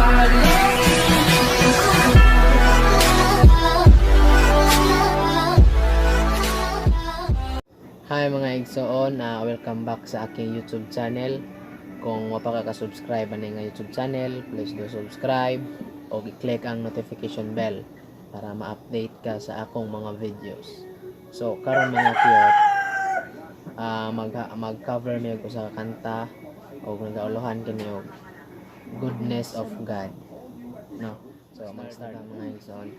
Hi mga igsoon, welcome back sa aking YouTube channel. Kung mapaka-subscribe ani nga YouTube channel, please do subscribe o i-click ang notification bell para ma-update ka sa akong mga videos. So karon mga kiyot, mag-cover mi og usa ka kanta o nagauluhan kini og Goodness of God. No. So mag-start ang mga igsoon.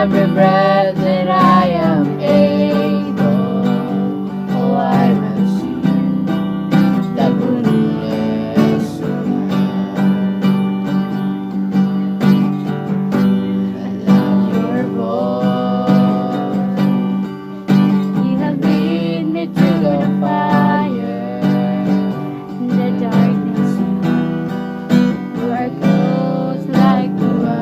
Every breath that I am able, oh, I will sing the goodness of God. I love your voice. You have lead me to the fire, in the darkness. You are close like the water.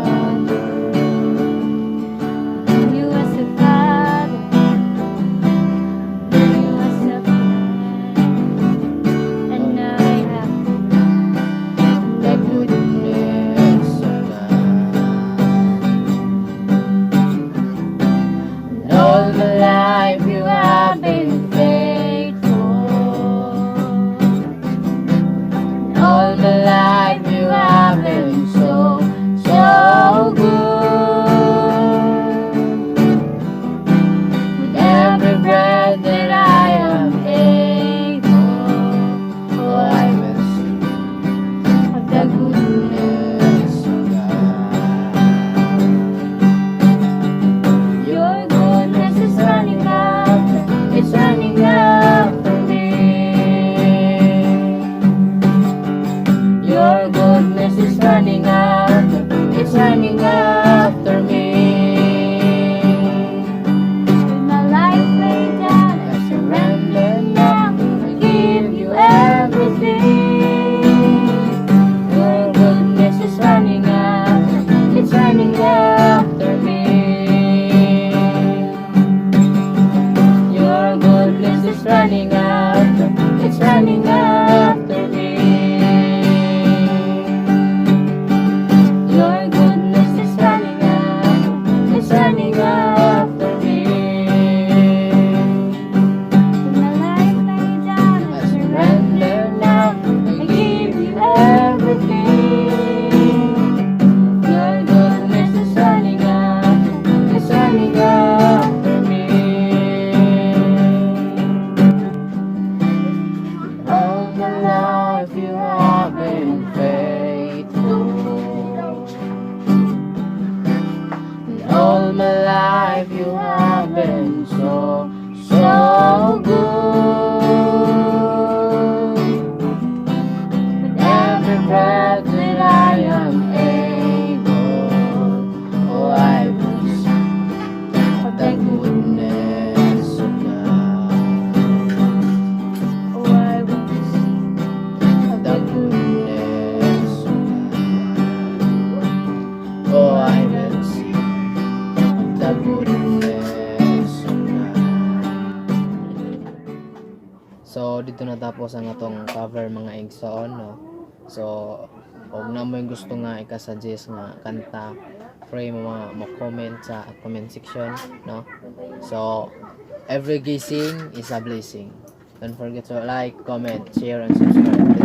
It's running after me. With my life laid down, I surrender now. I give you everything. Your goodness is running after, it's running after me. Your goodness is running after, it's running after me. All my life you have been so, so good. With every breath that I am able, oh, I will sing of the goodness of God. Oh, I will sing of the goodness of God. Oh, I will sing the goodness of God. So dito natapos ang atong cover mga igsoon, no. So og na mo yung gusto nga ika-suggest nga kanta, pray mo comment sa comment section, no. So every gising is a blessing. Don't forget to like, comment, share, and subscribe.